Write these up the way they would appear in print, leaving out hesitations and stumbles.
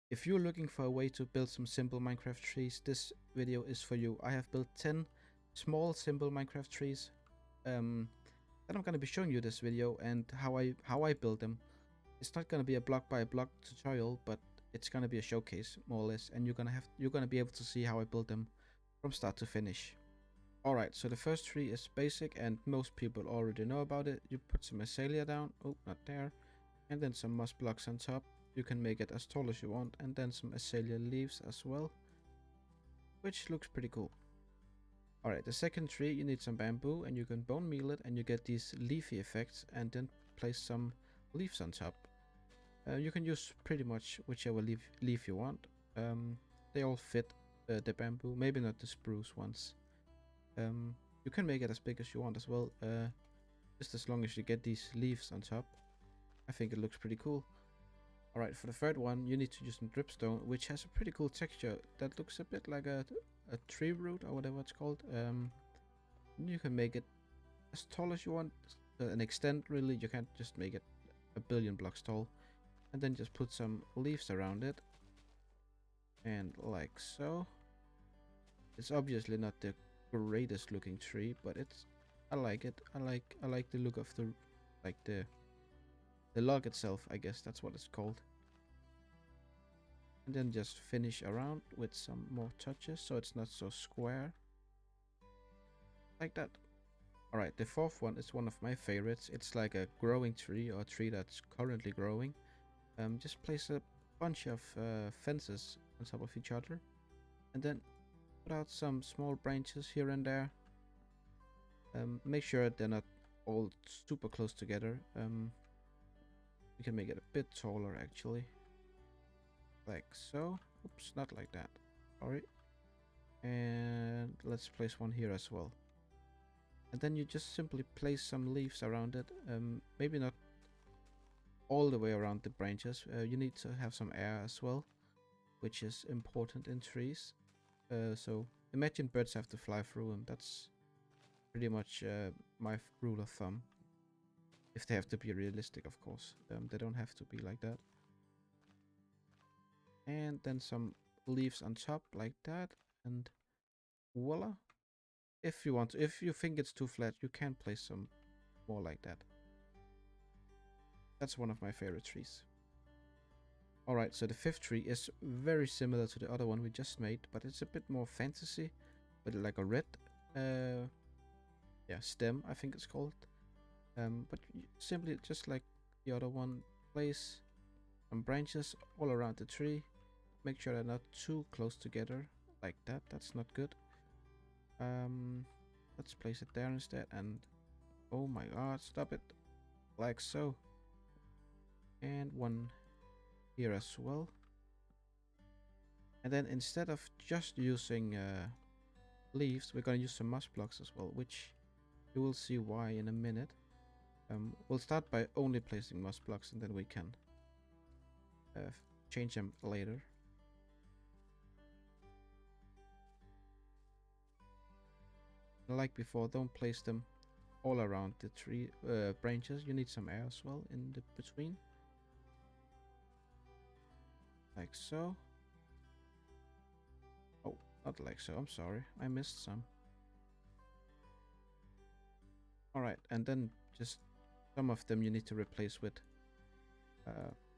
If you're looking for a way to build some simple Minecraft trees, this video is for you. I have built 10 small simple Minecraft trees that I'm going to be showing you this video and how I build them. It's not going to be a block by block tutorial, but it's going to be a showcase more or less, and you're going to be able to see how I build them from start to finish. Alright, so the first tree is basic and most people already know about it. You put some Azalea down, oh not there, and then some moss blocks on top. You can make it as tall as you want, and then some Azalea leaves as well, which looks pretty cool. Alright, the second tree, you need some bamboo, and you can bone meal it, and you get these leafy effects, and then place some leaves on top. You can use pretty much whichever leaf you want. They all fit the bamboo, maybe not the spruce ones. You can make it as big as you want as well, just as long as you get these leaves on top. I think it looks pretty cool. Alright, for the third one, you need to use some dripstone, which has a pretty cool texture that looks a bit like a tree root or whatever it's called. You can make it as tall as you want, an extent really. You can't just make it a billion blocks tall. And then just put some leaves around it, and like so. It's obviously not the greatest looking tree, but I like it. I like the look of the log itself, I guess that's what it's called. And then just finish around with some more touches so it's not so square. Like that. Alright, the fourth one is one of my favorites. It's like a growing tree, or a tree that's currently growing. Just place a bunch of fences on top of each other, and then put out some small branches here and there. Make sure they're not all super close together. We can make it a bit taller actually, like so. Oops, not like that, sorry. And let's place one here as well, and then you just simply place some leaves around it. Maybe not all the way around the branches. You need to have some air as well, which is important in trees. So imagine birds have to fly through them. That's pretty much my rule of thumb. If they have to be realistic, of course. They don't have to be like that. And then some leaves on top like that, and voila. If you want to, if you think it's too flat, you can place some more like that. That's one of my favorite trees. Alright, so the fifth tree is very similar to the other one we just made, but it's a bit more fantasy, with like a red stem, I think it's called. But simply just like the other one, place some branches all around the tree. Make sure they're not too close together, like that. That's not good. Let's place it there instead, and oh my god, stop it, like so. And one here as well. And then instead of just using leaves, we're going to use some moss blocks as well, which you will see why in a minute. We'll start by only placing moss blocks, and then we can change them later. Like before, don't place them all around the tree branches. You need some air as well in the between, like so. Oh, not like so, I'm sorry, I missed some. Alright, and then just some of them you need to replace with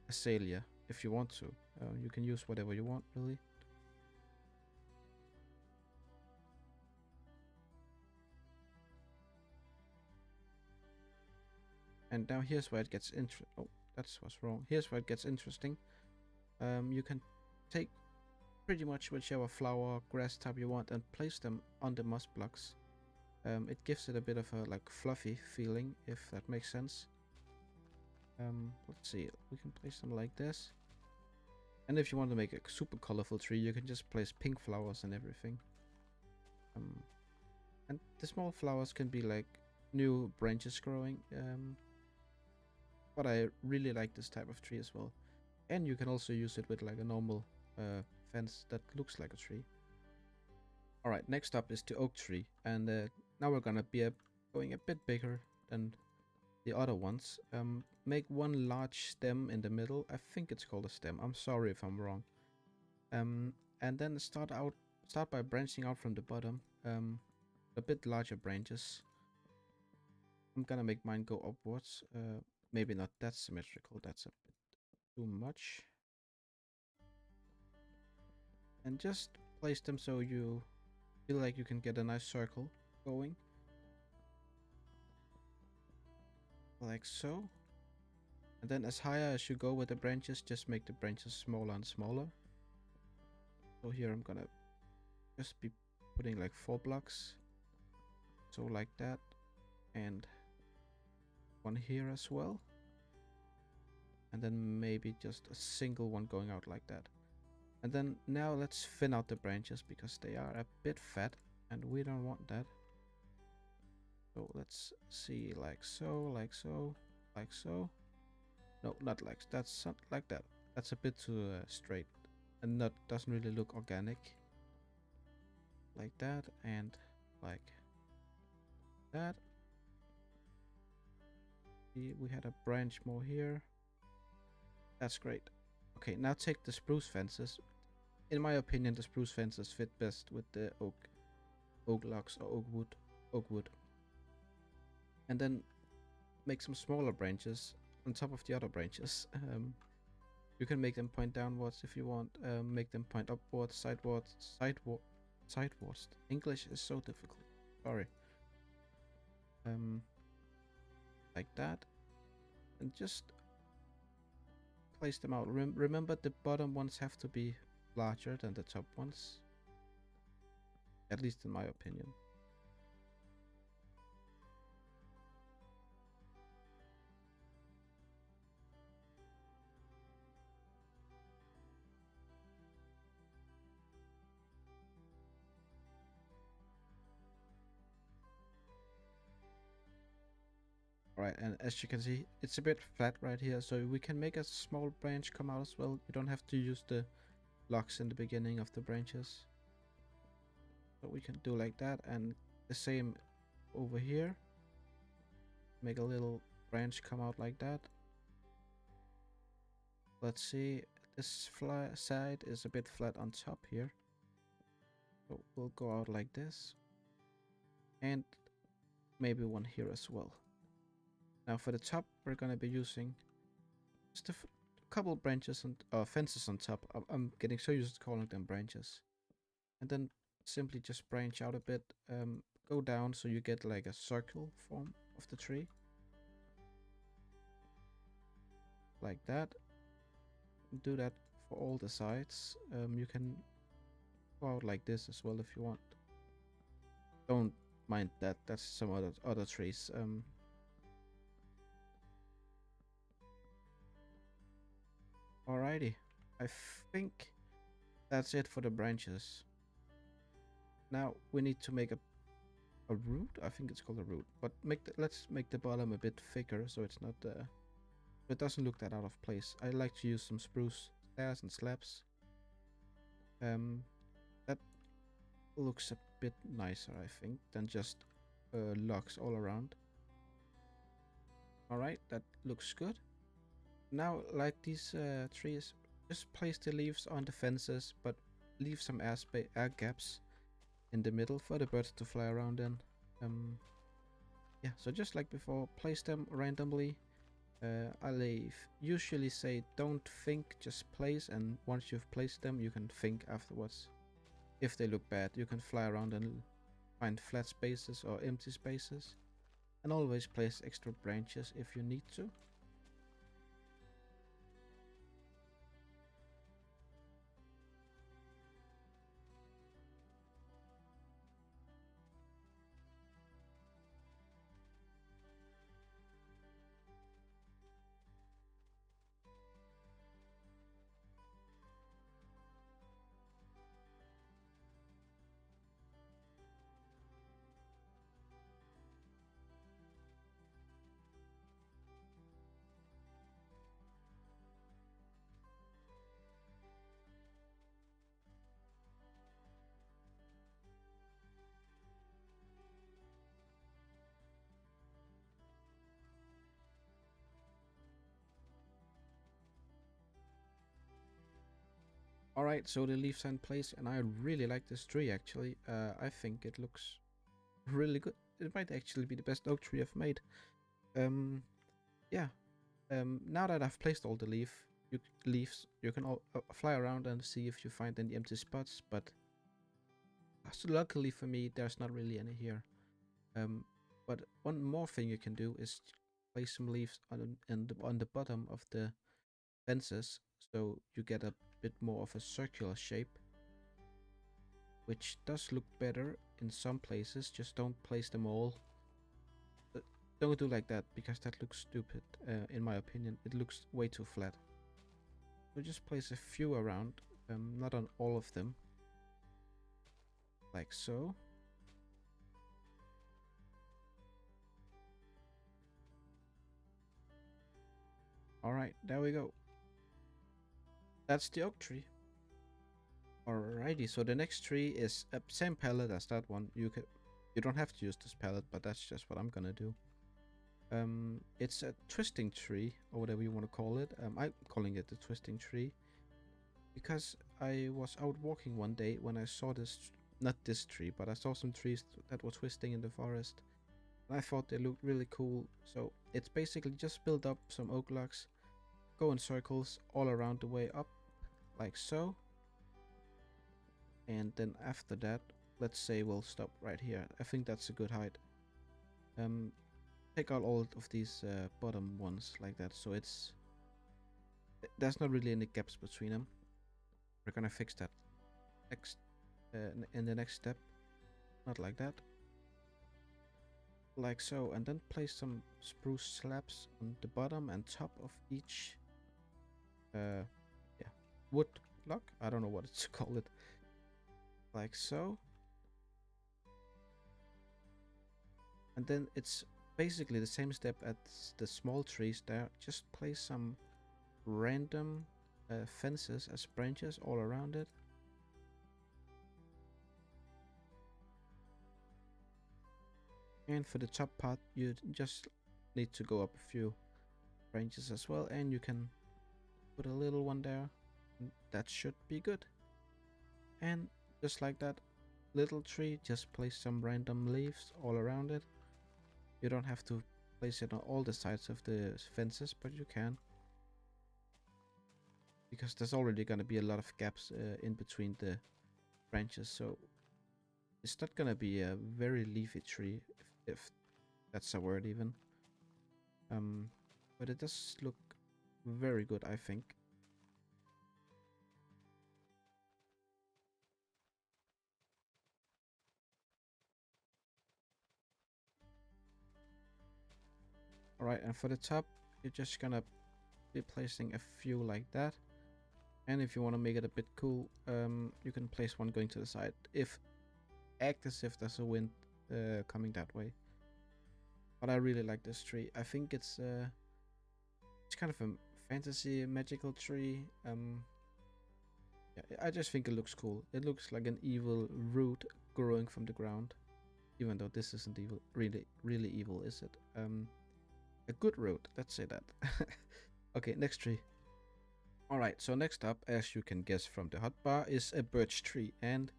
Azalea if you want to. You can use whatever you want, really. And now here's where it gets Here's where it gets interesting. You can take pretty much whichever flower, grass type you want and place them on the moss blocks. It gives it a bit of a like fluffy feeling, if that makes sense. Let's see, we can place them like this. And if you want to make a super colorful tree, you can just place pink flowers and everything. And the small flowers can be like new branches growing. But I really like this type of tree as well. And you can also use it with like a normal fence that looks like a tree. Alright, next up is the oak tree, and now we're gonna be going a bit bigger than the other ones. Make one large stem in the middle. I think it's called a stem. I'm sorry if I'm wrong. And then start by branching out from the bottom, a bit larger branches. I'm gonna make mine go upwards. Maybe not that symmetrical, that's a bit too much. And just place them so you feel like you can get a nice circle going. Like so. And then as higher as you go with the branches, just make the branches smaller and smaller. So here I'm gonna just be putting like 4 blocks. So like that. And one here as well. And then maybe just a single one going out like that. And then now let's thin out the branches because they are a bit fat and we don't want that. So let's see, like so, like so, like so. No, not like that's like that. That's a bit too straight and not doesn't really look organic. Like that and like that. We had a branch more here. That's great. Okay, now take the spruce fences. In my opinion, the spruce fences fit best with the oak logs or oak wood. And then make some smaller branches on top of the other branches. You can make them point downwards if you want. Make them point upwards, sidewards. English is so difficult. Sorry. Like that, and just place them out. Remember, the bottom ones have to be larger than the top ones, at least in my opinion. Alright, and as you can see, it's a bit flat right here, so we can make a small branch come out as well. You don't have to use the logs in the beginning of the branches. So we can do like that, and the same over here. Make a little branch come out like that. Let's see, this side is a bit flat on top here. So we'll go out like this. And maybe one here as well. Now for the top, we're going to be using just a couple branches and fences on top. I'm getting so used to calling them branches. And then simply just branch out a bit. Go down so you get like a circle form of the tree. Like that. Do that for all the sides. You can go out like this as well if you want. Don't mind that. That's some other trees. Alrighty, I think that's it for the branches. Now we need to make a root. I think it's called a root, but let's make the bottom a bit thicker so it's not it doesn't look that out of place. I like to use some spruce stairs and slabs. That looks a bit nicer, I think, than just logs all around. Alright, that looks good. Now, like these trees, just place the leaves on the fences, but leave some air gaps in the middle for the birds to fly around in. Yeah, so just like before, place them randomly. I usually say don't think, just place, and once you've placed them, you can think afterwards. If they look bad, you can fly around and find flat spaces or empty spaces, and always place extra branches if you need to. Alright, so the leaves are in place, and I really like this tree actually. I think it looks really good. It might actually be the best oak tree I've made. Yeah. Now that I've placed all the leaves, you can all fly around and see if you find any empty spots, but luckily for me, there's not really any here. But one more thing you can do is place some leaves on the bottom of the fences, so you get a bit more of a circular shape, which does look better in some places. Just don't place them all. Don't do like that, because that looks stupid, in my opinion. It looks way too flat. So just place a few around, not on all of them, like so. Alright, there we go. That's the oak tree. Alrighty, so the next tree is a same palette as that one. You don't have to use this palette, but that's just what I'm gonna do. It's a twisting tree, or whatever you want to call it. I'm calling it the twisting tree because I was out walking one day when I saw this, not this tree, but I saw some trees that were twisting in the forest, and I thought they looked really cool. So it's basically just build up some oak logs, go in circles all around the way up, like so. And then after that, let's say we'll stop right here. I think that's a good height. Take out all of these bottom ones like that, so there's not really any gaps between them. We're gonna fix that next in the next step. Not like that, like so, and then place some spruce slabs on the bottom and top of each yeah, wood log. I don't know what to call it. Like so. And then it's basically the same step as the small trees there. Just place some random fences as branches all around it. And for the top part, you just need to go up a few branches as well, and you can put a little one there. That should be good. And just like that little tree, just place some random leaves all around it. You don't have to place it on all the sides of the fences, but you can, because there's already going to be a lot of gaps in between the branches, so it's not going to be a very leafy tree, if that's a word even. But it does look very good, I think. Alright, and for the top, you're just gonna be placing a few like that. And if you want to make it a bit cool, you can place one going to the side. Act as if there's a wind coming that way. But I really like this tree. I think it's kind of a fantasy magical tree. Yeah, I just think it looks cool. It looks like an evil root growing from the ground, even though this isn't evil, really evil, is it? A good root, let's say that. Okay, next tree. Alright, so next up, as you can guess from the hotbar, is a birch tree, and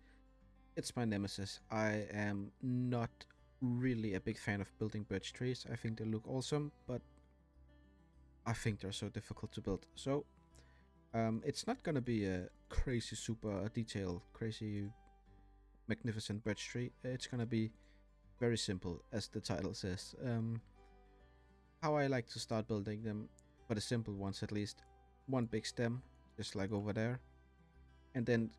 it's my nemesis. I am not really a big fan of building birch trees. I think they look awesome, but I think they're so difficult to build. So it's not gonna be a crazy super detailed, crazy magnificent birch tree. It's gonna be very simple, as the title says. How I like to start building them, for the simple ones at least, one big stem, just like over there, and then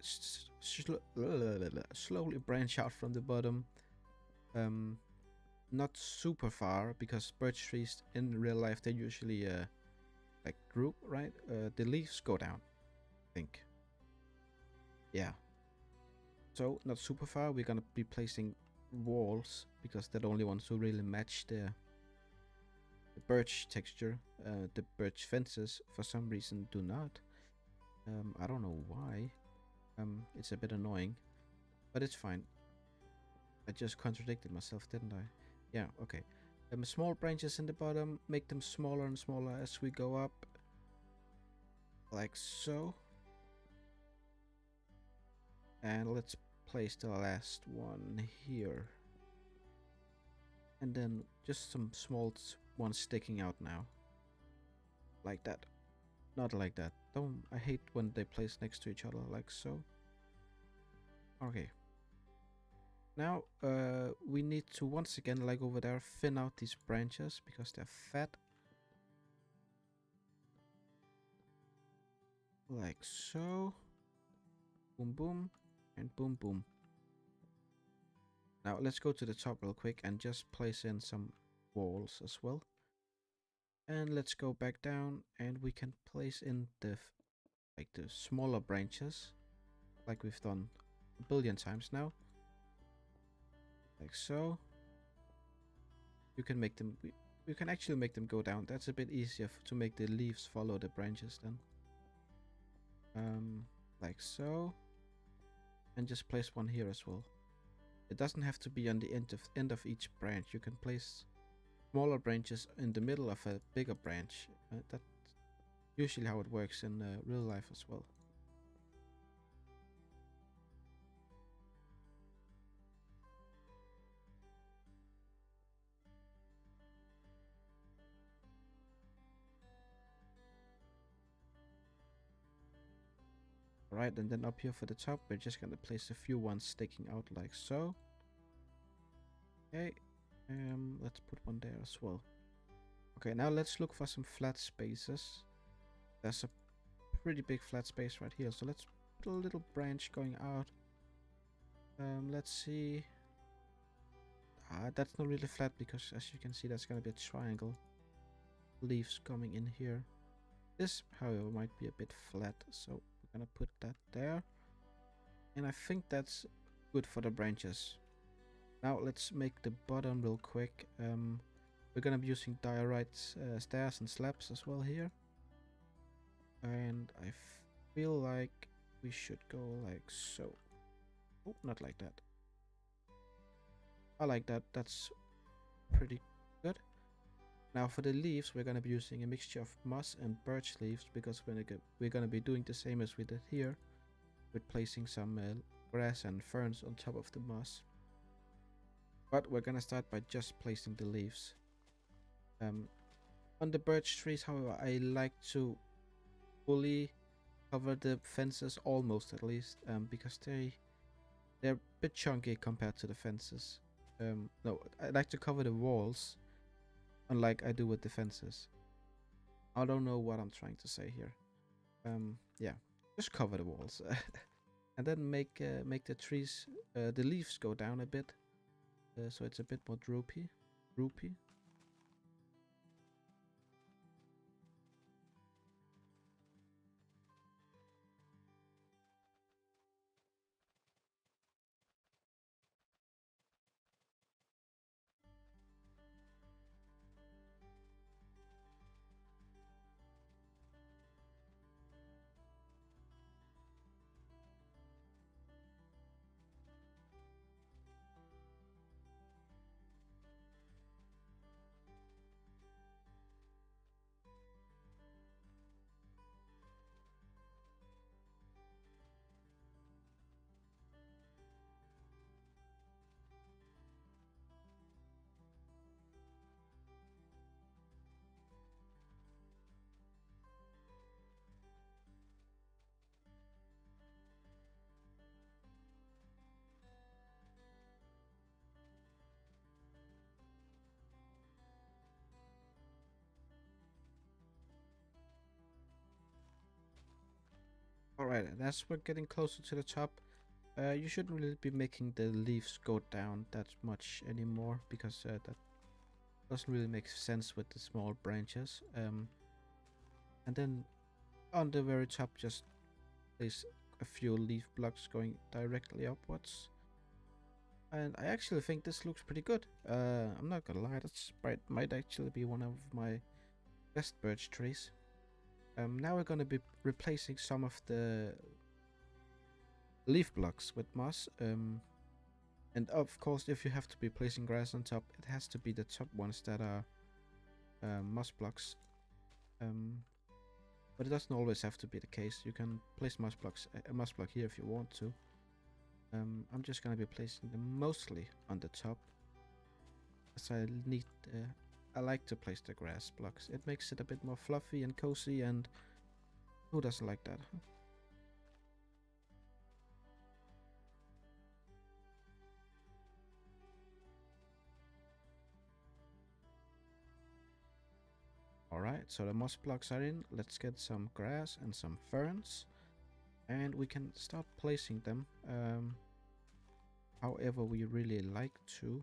slowly branch out from the bottom. Not super far, because birch trees in real life, they usually like group, right? The leaves go down, I think. Yeah. So not super far. We're gonna be placing walls, because they're the only ones who really match the birch texture. The birch fences, for some reason, do not. I don't know why. It's a bit annoying, but it's fine. I just contradicted myself, didn't I? Yeah, okay. Small branches in the bottom, make them smaller and smaller as we go up, like so. And let's place the last one here. And then just some small ones sticking out now. Like that. Not like that. Don't, I hate when they place next to each other like so. Okay. Now we need to once again, like over there, thin out these branches because they're fat. Like so. Boom boom and boom boom. Now let's go to the top real quick and just place in some walls as well. And let's go back down and we can place in the the smaller branches like we've done a billion times now. Like so. You can make them, you can actually make them go down. That's a bit easier to make the leaves follow the branches then. Like so. And just place one here as well. It doesn't have to be on the end of each branch. You can place smaller branches in the middle of a bigger branch. That's usually how it works in real life as well. Alright, and then up here for the top, we're just gonna place a few ones sticking out like so. Okay, let's put one there as well. Okay, now let's look for some flat spaces. There's a pretty big flat space right here, so let's put a little branch going out. Let's see. That's not really flat because as you can see, that's gonna be a triangle. Leaves coming in here. This, however, might be a bit flat, so we're gonna put that there. And I think that's good for the branches. Now let's make the bottom real quick. We're gonna be using diorite stairs and slabs as well here. And I feel like we should go like so. Oh, not like that. I like that. That's pretty good. Now for the leaves, we're gonna be using a mixture of moss and birch leaves because we're gonna be doing the same as we did here, with placing some grass and ferns on top of the moss. But we're gonna start by just placing the leaves. On the birch trees, however, I like to fully cover the fences, almost at least, because they're a bit chunky compared to the fences. No, I like to cover the walls, unlike I do with the fences. I don't know what I'm trying to say here. Yeah, just cover the walls, and then make the trees, the leaves go down a bit, so it's a bit more droopy. Alright, and as we're getting closer to the top, you shouldn't really be making the leaves go down that much anymore because that doesn't really make sense with the small branches. And then on the very top, just place a few leaf blocks going directly upwards. And I actually think this looks pretty good. I'm not gonna lie, that's might actually be one of my best birch trees. Now we're gonna be replacing some of the leaf blocks with moss. And of course, if you have to be placing grass on top, it has to be the top ones that are moss blocks. But it doesn't always have to be the case. You can place moss blocks, a moss block here if you want to. I'm just gonna be placing them mostly on the top, as I like to place the grass blocks. It makes it a bit more fluffy and cozy, and who doesn't like that? Huh? Alright, so the moss blocks are in. Let's get some grass and some ferns, and we can start placing them however we really like to.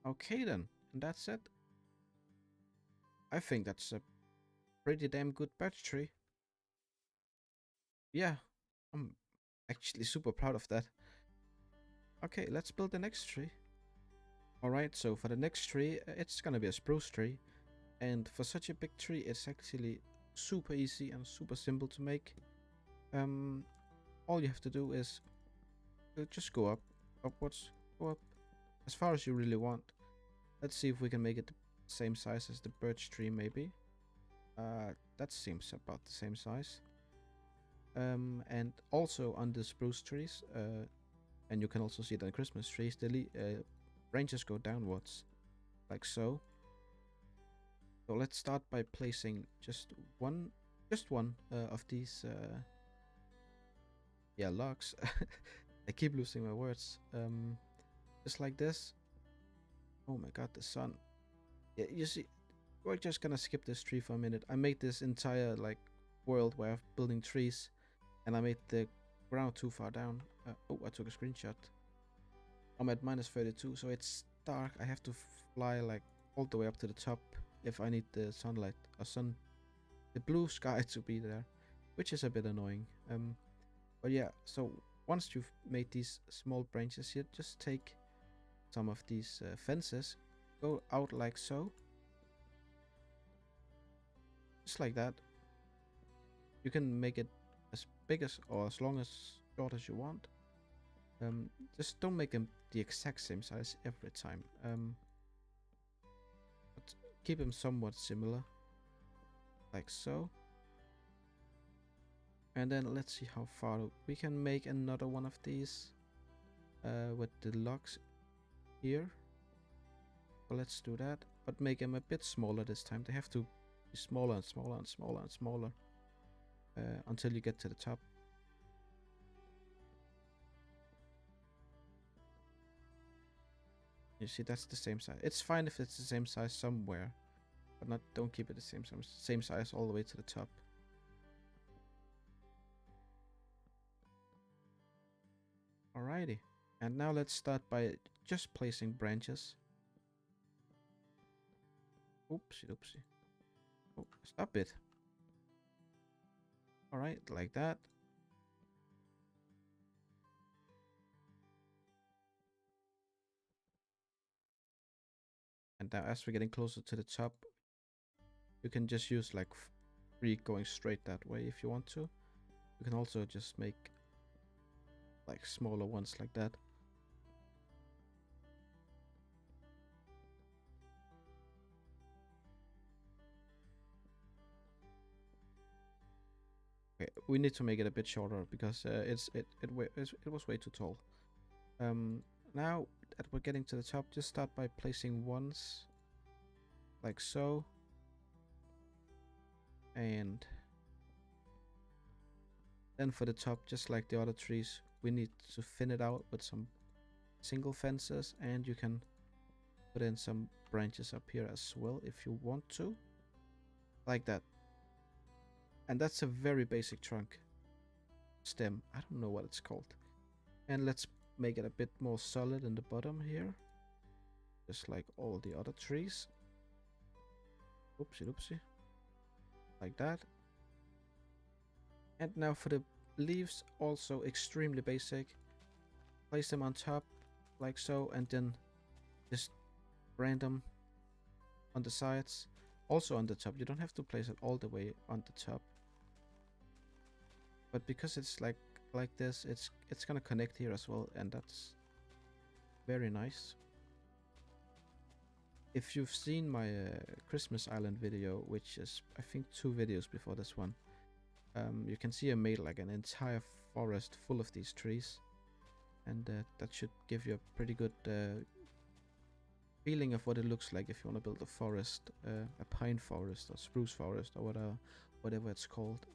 Okay then, and that's it. I think that's a pretty damn good birch tree. Yeah, I'm actually super proud of that. Okay, let's build the next tree. Alright, so for the next tree, it's gonna be a spruce tree. And for such a big tree, it's actually super easy and super simple to make. All you have to do is just go up, upwards, go up, as far as you really want. Let's see if we can make it the same size as the birch tree, maybe. That seems about the same size. And also on the spruce trees, and you can also see it on Christmas trees, the branches go downwards, like so. So let's start by placing just one of these, yeah, logs. I keep losing my words. Just like this. Oh my god, the sun. Yeah, you see, we're just gonna skip this tree for a minute. I made this entire like world where I'm building trees, and I made the ground too far down. Oh, I took a screenshot. I'm at -32, so it's dark. I have to fly like all the way up to the top if I need the sunlight or the blue sky to be there, which is a bit annoying. But yeah, so once you've made these small branches here, just take some of these fences, go out like so, just like that. You can make it as big as or as long as short as you want. Just don't make them the exact same size every time. But keep them somewhat similar, like so. And then let's see how far we can make another one of these with the logs here. So let's do that, but make them a bit smaller this time. They have to be smaller and smaller and smaller and smaller until you get to the top. You see, that's the same size. It's fine if it's the same size somewhere, but don't keep it the same size all the way to the top. Alrighty, and now let's start by just placing branches. Oopsie doopsie. Oh, stop it. Alright, like that. And now as we're getting closer to the top, you can just use like 3 going straight that way if you want to. You can also just make like smaller ones like that. Okay, we need to make it a bit shorter because it was way too tall. Now that we're getting to the top, just start by placing ones like so, and then for the top, just like the other trees, we need to thin it out with some single fences, and you can put in some branches up here as well if you want to, like that. And that's a very basic trunk stem. I don't know what it's called. And let's make it a bit more solid in the bottom here, just like all the other trees. Oopsie doopsie, like that. And now for the leaves, also extremely basic. Place them on top like so, and then just random on the sides, also on the top. You don't have to place it all the way on the top, but because it's like this, it's gonna connect here as well, and that's very nice. if you've seen my Christmas Island video, which is I think 2 videos before this one, you can see I made like an entire forest full of these trees, and that should give you a pretty good feeling of what it looks like if you want to build a forest, a pine forest or spruce forest or whatever it's called.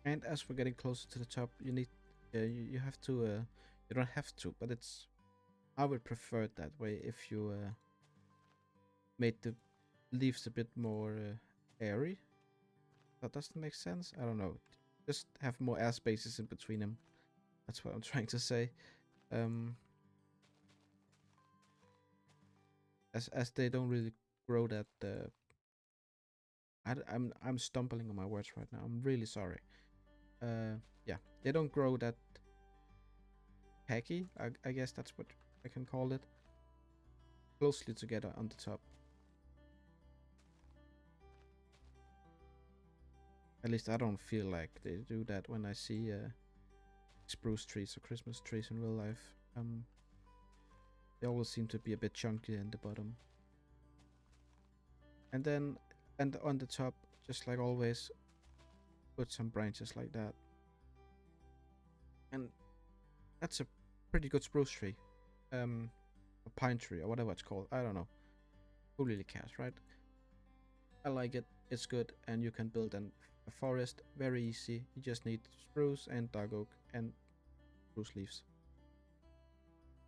And as we're getting closer to the top, you need you have to you don't have to, but it's I would prefer it that way if you made the leaves a bit more airy. That doesn't make sense. I don't know. Just have more air spaces in between them. That's what I'm trying to say. As they don't really grow that. I'm stumbling on my words right now. I'm really sorry. Yeah, they don't grow that peggy. I guess that's what I can call it. Closely together on the top. At least I don't feel like they do that when I see spruce trees or Christmas trees in real life. They always seem to be a bit chunky in the bottom. And then, and on the top, just like always, put some branches like that. And that's a pretty good spruce tree. A pine tree or whatever it's called. I don't know. Who really cares, right? I like it. It's good, and you can build a forest very easy. You just need spruce and dark oak and spruce leaves.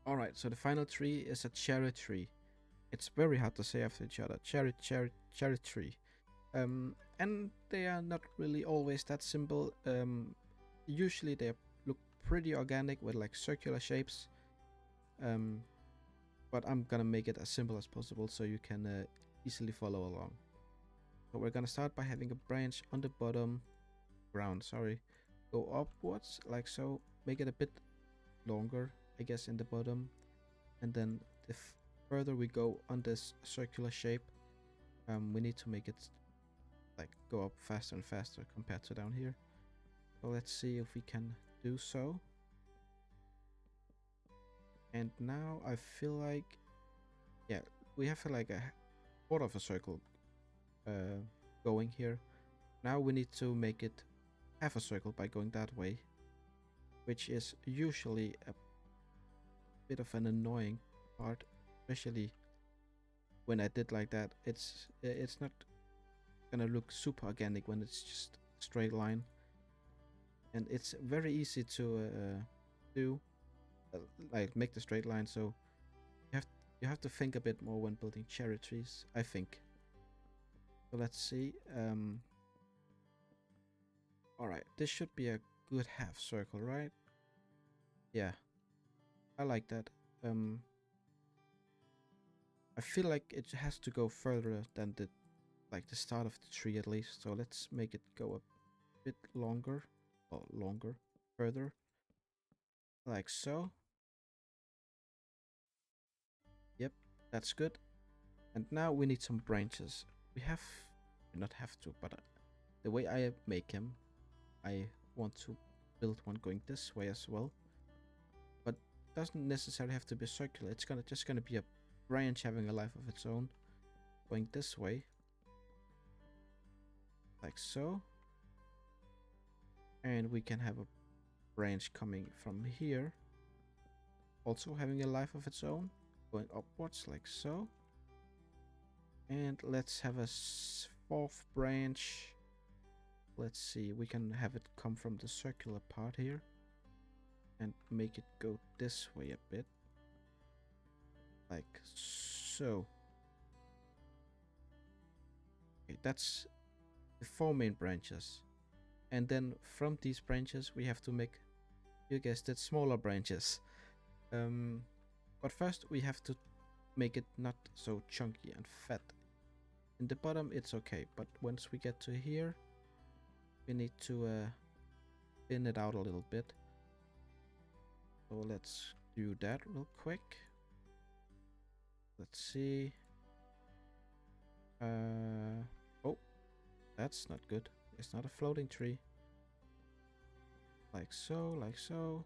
Alright, so the final tree is a cherry tree. It's very hard to say after each other. Cherry tree. And they are not really always that simple. Usually they look pretty organic with like circular shapes. But I'm gonna make it as simple as possible so you can easily follow along. So we're gonna start by having a branch on the bottom ground, sorry. Go upwards like so, make it a bit longer, I guess, in the bottom. And then the further we go on this circular shape, we need to make it like go up faster and faster compared to down here. So let's see if we can do so. And now I feel like, yeah, we have like a quarter of a circle going here. Now we need to make it half a circle by going that way, which is usually a bit of an annoying part, especially when I did like that. It's not gonna look super organic when it's just a straight line, and it's very easy to do, like make the straight line. So you have to think a bit more when building cherry trees, I think. So let's see. Alright, this should be a good half circle, right? Yeah, I like that. I feel like it has to go further than the start of the tree at least. So let's make it go a bit longer, or further, like so. Yep, that's good. And now we need some branches. We not have to, but the way I make them, I want to build one going this way as well. But doesn't necessarily have to be circular. It's just gonna be a branch having a life of its own, going this way, like so. And we can have a branch coming from here, also having a life of its own, going upwards like so. And let's have a fourth branch. Let's see, we can have it come from the circular part here and make it go this way a bit, like so. Okay, that's the 4 main branches. And then from these branches we have to make, you guessed it, smaller branches. But first we have to make it not so chunky and fat. In the bottom it's okay, but once we get to here, we need to thin it out a little bit. So let's do that real quick. Let's see. Oh, that's not good. It's not a floating tree. Like so, like so.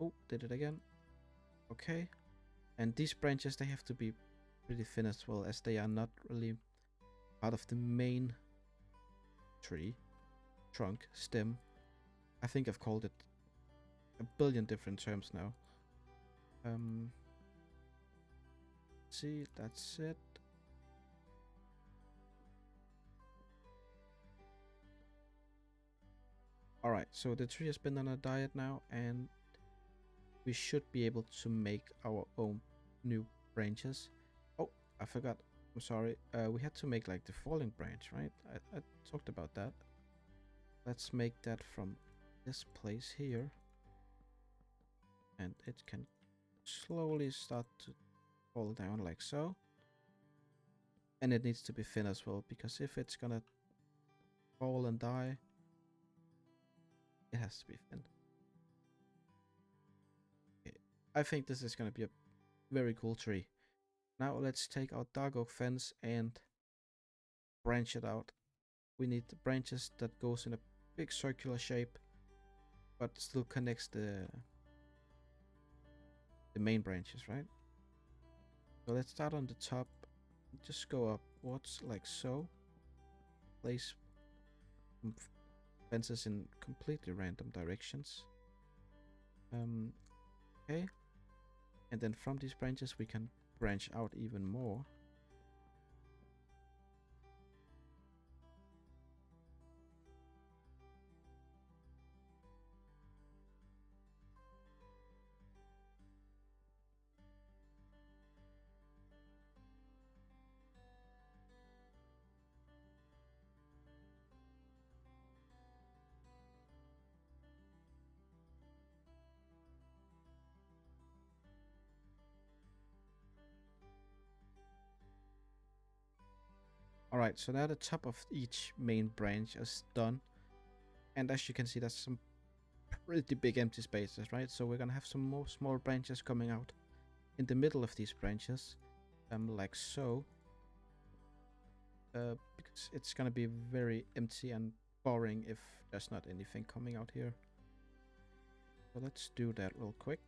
Oh, did it again. Okay. And these branches, they have to be pretty thin as well, as they are not really part of the main tree, trunk, stem. I think I've called it a billion different terms now. See, that's it. Alright, so the tree has been on a diet now, and we should be able to make our own new branches. Oh, I forgot. I'm sorry. We had to make like the falling branch, right? I talked about that. Let's make that from this place here. And it can slowly start to fall down like so. And it needs to be thin as well, because if it's gonna fall and die, it has to be thin. Okay. I think this is gonna be a very cool tree. Now let's take our dark oak fence and branch it out. We need the branches that goes in a big circular shape, but still connects the main branches, right? So let's start on the top. Just go upwards like so. Place fences in completely random directions. Okay. And then from these branches we can branch out even more. Alright, so now the top of each main branch is done. And as you can see, there's some pretty big empty spaces, right? So we're gonna have some more small branches coming out in the middle of these branches, like so. Because it's gonna be very empty and boring if there's not anything coming out here. So let's do that real quick.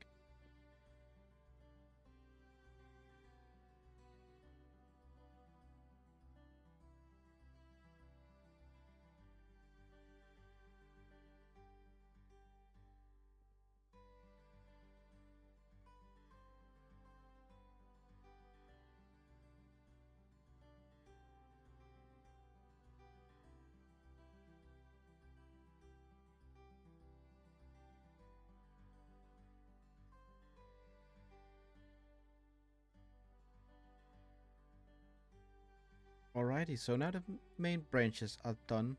Alrighty, so now the main branches are done.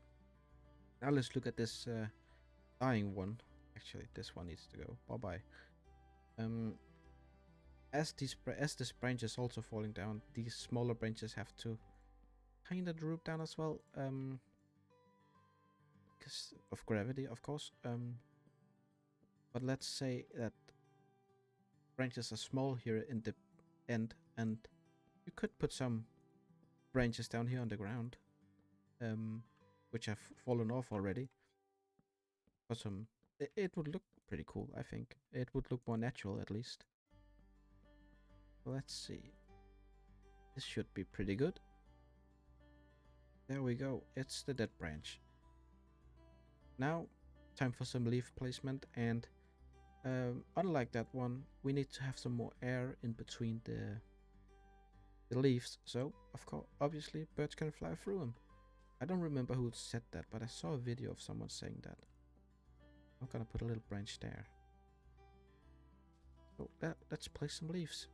Now let's look at this dying one. Actually, this one needs to go. Bye-bye. As this branch is also falling down, these smaller branches have to kind of droop down as well. Because of gravity, of course. But let's say that branches are small here in the end, and you could put some branches down here on the ground, which have fallen off already. For some, it would look pretty cool. I think it would look more natural, at least. Let's see. This should be pretty good. There we go. It's the dead branch. Now, time for some leaf placement, and unlike that one, we need to have some more air in between the leaves. So, of course, obviously, birds can fly through them. I don't remember who said that, but I saw a video of someone saying that. I'm gonna put a little branch there. So let's place some leaves.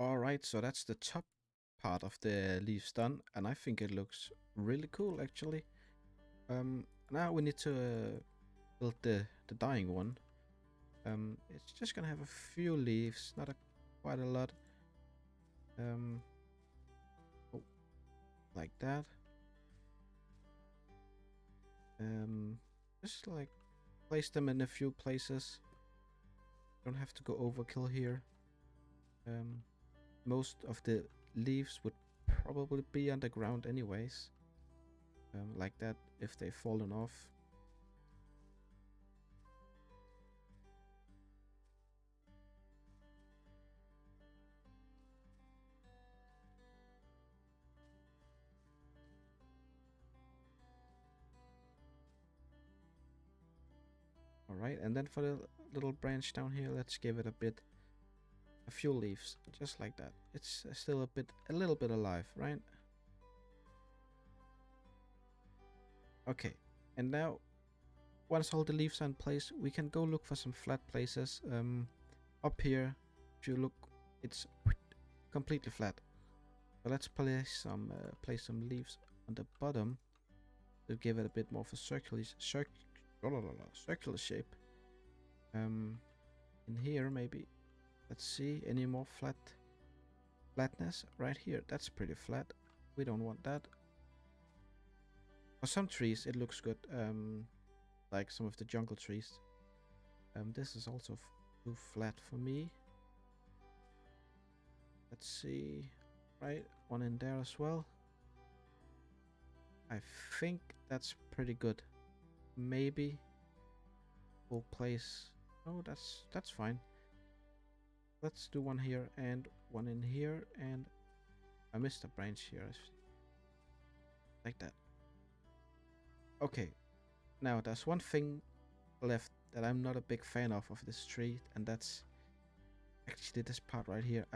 Alright, so that's the top part of the leaves done, and I think it looks really cool actually. Now we need to build the dying one. It's just gonna have a few leaves, not quite a lot. Oh, like that. Just like place them in a few places. Don't have to go overkill here. Most of the leaves would probably be underground anyways. Like that if they've fallen off. Alright, and then for the little branch down here, let's give it a few leaves, just like that. It's still a little bit alive, right? Okay, and now once all the leaves are in place, we can go look for some flat places. Up here, if you look, it's completely flat. So let's place some leaves on the bottom to give it a bit more of a circular shape. In here maybe. Let's see, any more flatness right here. That's pretty flat. We don't want that. For some trees, it looks good. Like some of the jungle trees. This is also too flat for me. Let's see. Right, one in there as well. I think that's pretty good. Maybe we'll place. Oh, that's fine. Let's do one here and one in here, and I missed a branch here. Like that. Okay. Now there's one thing left that I'm not a big fan of this tree, and that's actually this part right here.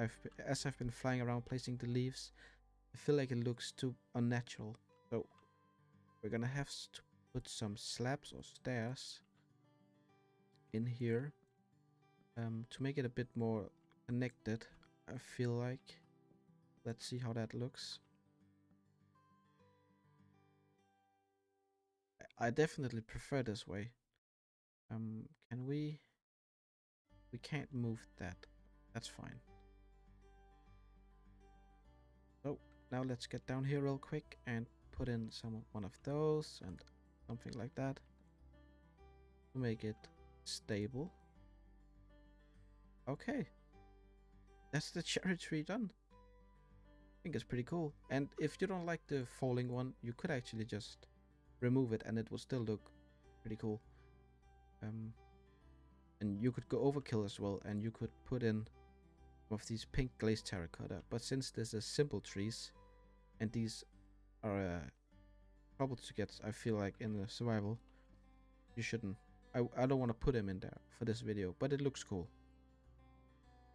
As I've been flying around placing the leaves, I feel like it looks too unnatural. So we're gonna have to put some slabs or stairs in here to make it a bit more connected, I feel like. Let's see how that looks. I definitely prefer this way. Can we can't move that. That's fine. So now let's get down here real quick and put in one of those and something like that to make it stable. Okay, that's the cherry tree done. I think it's pretty cool. And if you don't like the falling one, you could actually just remove it and it will still look pretty cool. And you could go overkill as well, and you could put in some of these pink glazed terracotta. But since this is simple trees, and these are trouble to get, I feel like in the survival, you shouldn't. I don't want to put them in there for this video, but it looks cool.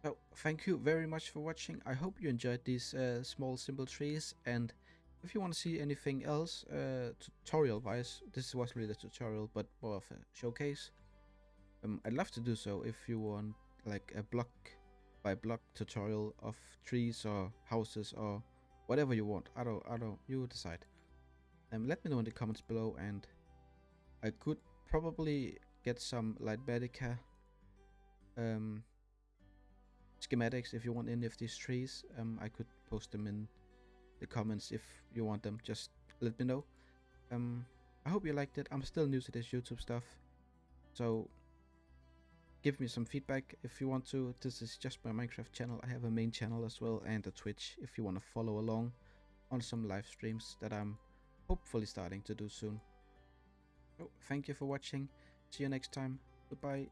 So thank you very much for watching. I hope you enjoyed these small simple trees, and if you want to see anything else tutorial wise, this was really a tutorial but more of a showcase. I'd love to do so if you want like a block by block tutorial of trees or houses or whatever you want. I don't you decide. Let me know in the comments below, and I could probably get some Lightmatica schematics if you want any of these trees. I could post them in the comments if you want them. Just let me know. I hope you liked it. I'm still new to this YouTube stuff, so give me some feedback if you want to. This is just my Minecraft channel. I have a main channel as well and a Twitch if you want to follow along on some live streams that I'm hopefully starting to do soon. So thank you for watching. See you next time. Goodbye.